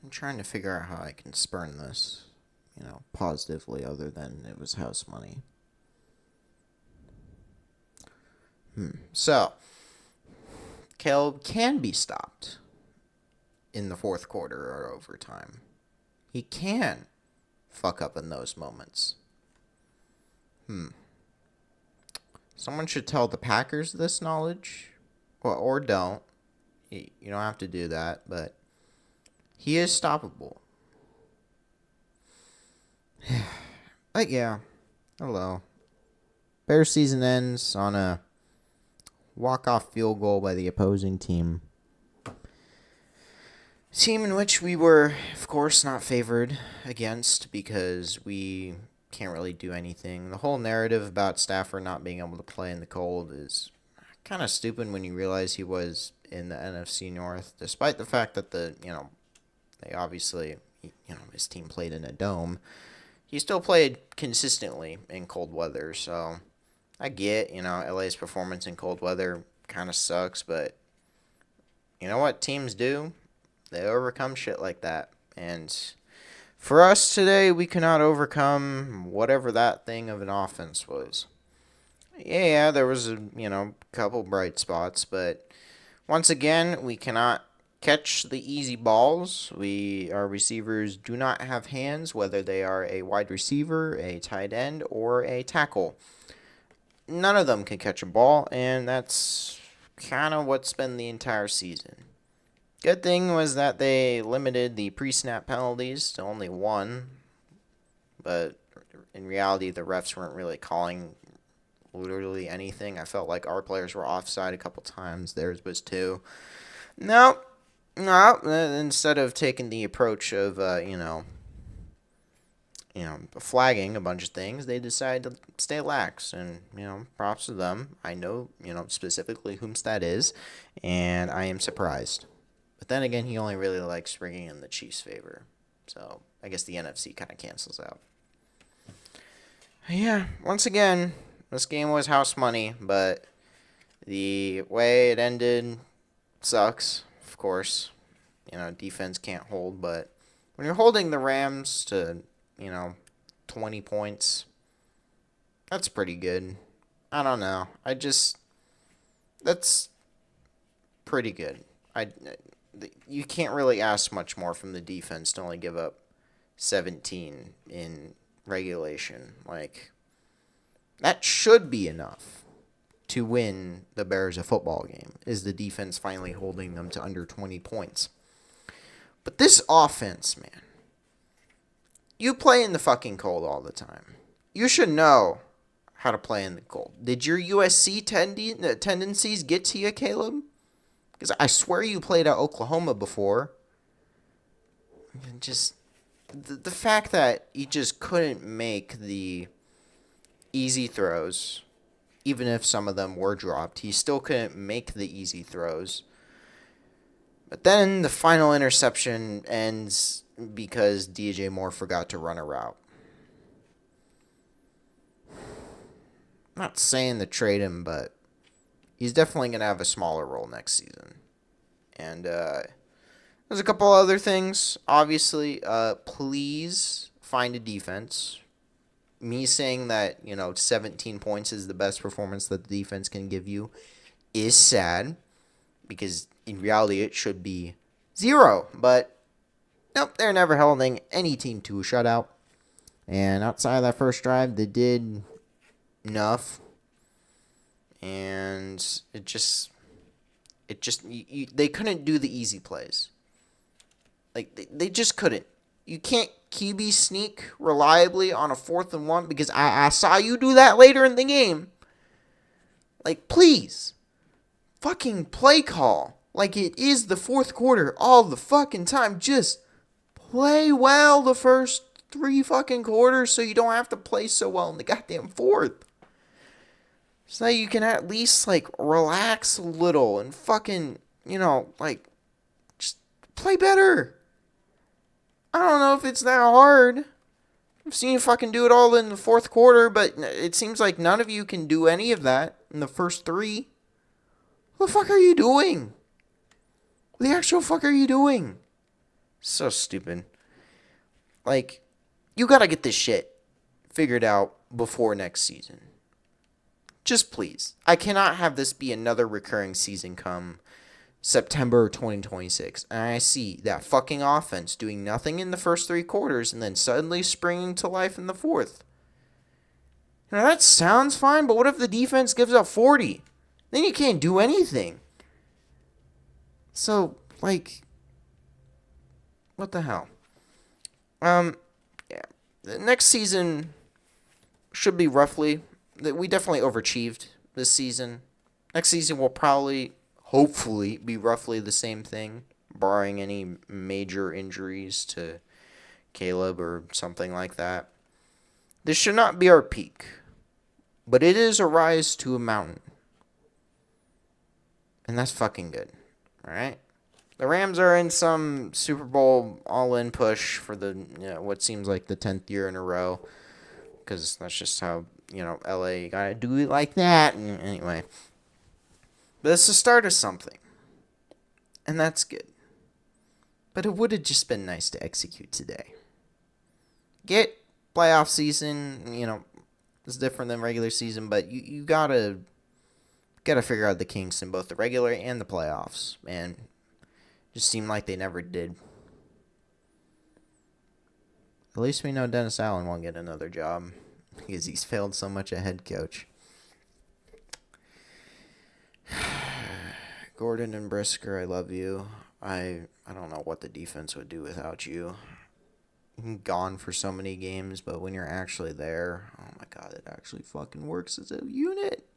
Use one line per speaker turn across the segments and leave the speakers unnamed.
I'm trying to figure out how I can spurn this, positively other than it was house money. So, Caleb can be stopped in the fourth quarter or overtime. He can fuck up in those moments. Someone should tell the Packers this knowledge, or don't. You don't have to do that, but he is stoppable. But yeah, hello. Bears season ends on a walk-off field goal by the opposing team. Team in which we were, of course, not favored against because we can't really do anything. The whole narrative about Stafford not being able to play in the cold is kind of stupid when you realize he was in the NFC North, despite the fact that they obviously, his team played in a dome. He still played consistently in cold weather, so I get, LA's performance in cold weather kind of sucks, but you know what teams do? They overcome shit like that. And for us today, we cannot overcome whatever that thing of an offense was. Yeah, there was a couple bright spots, but once again, we cannot catch the easy balls. Our receivers do not have hands, whether they are a wide receiver, a tight end, or a tackle. None of them can catch a ball, and that's kind of what's been the entire season. Good thing was that they limited the pre-snap penalties to only one, but in reality, the refs weren't really calling literally anything. I felt like our players were offside a couple times. Theirs was too. Nope. No. Instead of taking the approach of, flagging a bunch of things, they decided to stay lax. And, props to them. I know, specifically whom that is, and I am surprised. But then again, he only really likes bringing in the Chiefs' favor. So I guess the NFC kind of cancels out. Yeah, once again, this game was house money, but the way it ended sucks, of course. Defense can't hold, but when you're holding the Rams to, 20 points, that's pretty good. I don't know. That's pretty good. You can't really ask much more from the defense to only give up 17 in regulation. Like, that should be enough to win the Bears a football game, is the defense finally holding them to under 20 points. But this offense, man, you play in the fucking cold all the time. You should know how to play in the cold. Did your USC tendencies get to you, Caleb? Because I swear you played at Oklahoma before. And just the fact that you just couldn't make the easy throws, even if some of them were dropped, he still couldn't make the easy throws. But then the final interception ends because DJ Moore forgot to run a route. I'm not saying to trade him, but he's definitely going to have a smaller role next season. And there's a couple other things. Obviously, please find a defense. Me saying that, 17 points is the best performance that the defense can give you is sad, because in reality it should be 0. But nope, they're never holding any team to a shutout. And outside of that first drive, they did enough. And they couldn't do the easy plays. Like, they just couldn't. You can't QB sneak reliably on a 4th and 1 because I saw you do that later in the game. Like, please. Fucking play call. Like it is the fourth quarter all the fucking time. Just play well the first 3 fucking quarters so you don't have to play so well in the goddamn fourth. So that you can at least, relax a little and fucking, just play better. I don't know if it's that hard. I've seen you fucking do it all in the fourth quarter, but it seems like none of you can do any of that in the first 3. What the fuck are you doing? What the actual fuck are you doing? So stupid. Like, you gotta get this shit figured out before next season. Just please. I cannot have this be another recurring season come September 2026. And I see that fucking offense doing nothing in the first three quarters and then suddenly springing to life in the fourth. Now that sounds fine, but what if the defense gives up 40? Then you can't do anything. So, like, what the hell? Yeah. The next season should be roughly. We definitely overachieved this season. Next season will probably, hopefully, be roughly the same thing, barring any major injuries to Caleb or something like that. This should not be our peak, but it is a rise to a mountain. And that's fucking good. Alright? The Rams are in some Super Bowl all-in push for the what seems like the 10th year in a row, because that's just how LA gotta do it like that. Anyway, but it's the start of something, and that's good. But it would have just been nice to execute today. Get playoff season, it's different than regular season, but you gotta figure out the kinks in both the regular and the playoffs, and just seemed like they never did. At least we know Dennis Allen won't get another job because he's failed so much at head coach. Gordon and Brisker, I love you. I don't know what the defense would do without you. Gone for so many games, but when you're actually there, oh my god, it actually fucking works as a unit.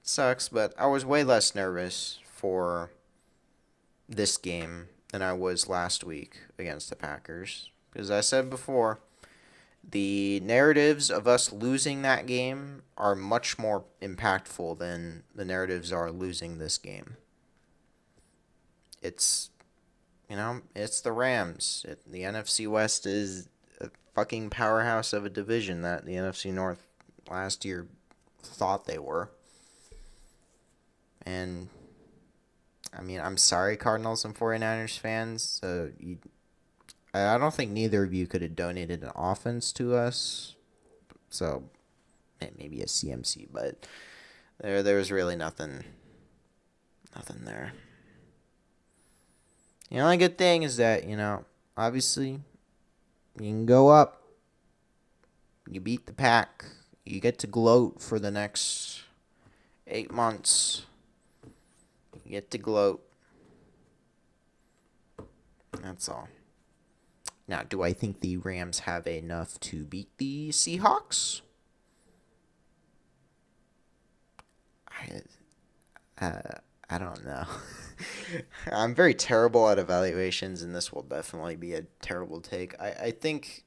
Sucks, but I was way less nervous for this game than I was last week against the Packers. Because I said before, the narratives of us losing that game are much more impactful than the narratives are losing this game. It's, it's the Rams. The NFC West is a fucking powerhouse of a division that the NFC North last year thought they were. And, I'm sorry, Cardinals and 49ers fans. I don't think neither of you could have donated an offense to us. So, maybe a CMC, but there was really nothing there. The only good thing is that, obviously, you can go up. You beat the pack. You get to gloat for the next 8 months. You get to gloat. That's all. Now, do I think the Rams have enough to beat the Seahawks? I don't know. I'm very terrible at evaluations, and this will definitely be a terrible take. I think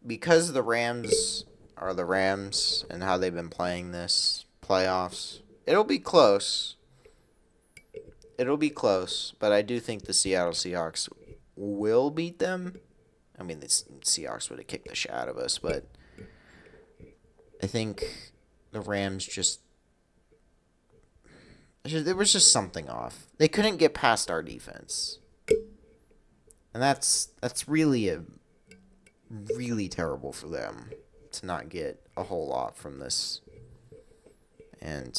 because the Rams are the Rams and how they've been playing this playoffs, it'll be close. But I do think the Seattle Seahawks will beat them. I mean, the Seahawks would have kicked the shit out of us, but I think the Rams there was just something off. They couldn't get past our defense. And that's really terrible for them to not get a whole lot from this. And,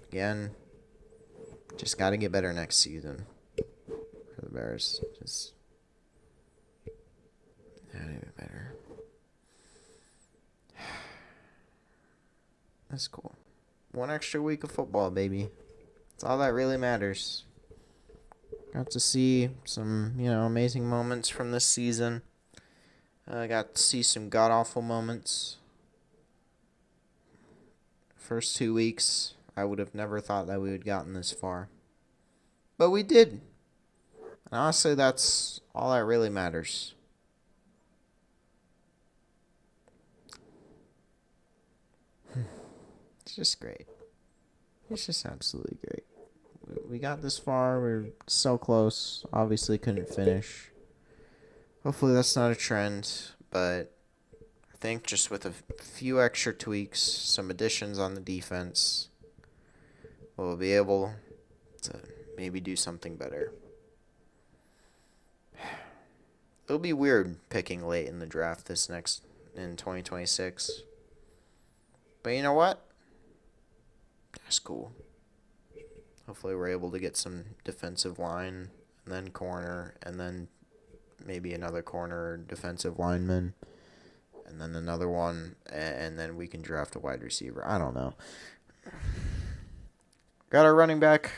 again, just got to get better next season for the Bears. Just got to get better. That's cool. One extra week of football, baby. That's all that really matters. Got to see some, amazing moments from this season. I got to see some god-awful moments. First 2 weeks, I would have never thought that we would gotten this far. But we did. And honestly, that's all that really matters. It's just great. It's just absolutely great. We got this far. We're so close. Obviously couldn't finish. Hopefully that's not a trend, but I think just with a few extra tweaks, some additions on the defense, we'll be able to maybe do something better. It'll be weird picking late in the draft in 2026. But you know what? That's cool. Hopefully we're able to get some defensive line, and then corner, and then maybe another corner defensive lineman, and then another one, and then we can draft a wide receiver. I don't know. Got our running back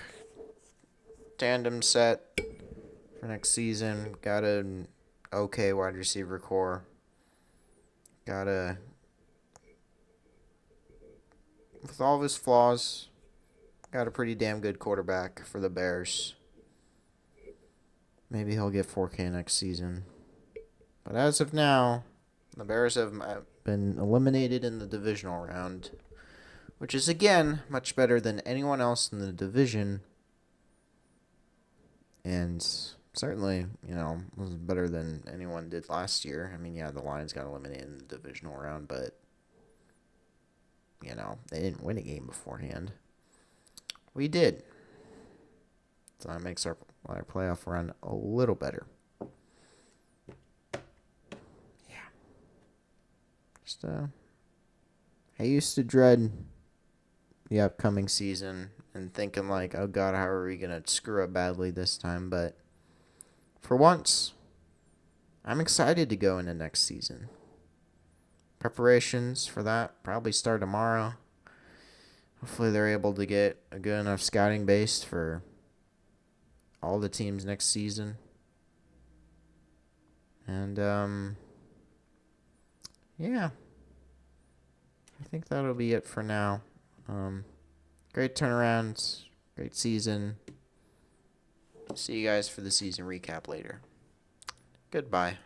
tandem set for next season. Got an okay wide receiver core. With all of his flaws, got a pretty damn good quarterback for the Bears. Maybe he'll get 4K next season. But as of now, the Bears have been eliminated in the divisional round, which is, again, much better than anyone else in the division. And certainly, was better than anyone did last year. I mean, yeah, the Lions got eliminated in the divisional round, but, they didn't win a game beforehand. We did. So that makes our playoff run a little better. Yeah. I used to dread the upcoming season and thinking like, oh God, how are we going to screw up badly this time? But for once, I'm excited to go into next season. Preparations for that probably start tomorrow. Hopefully they're able to get a good enough scouting base for all the teams next season. And, yeah. I think that'll be it for now. Great turnarounds. Great season. See you guys for the season recap later. Goodbye.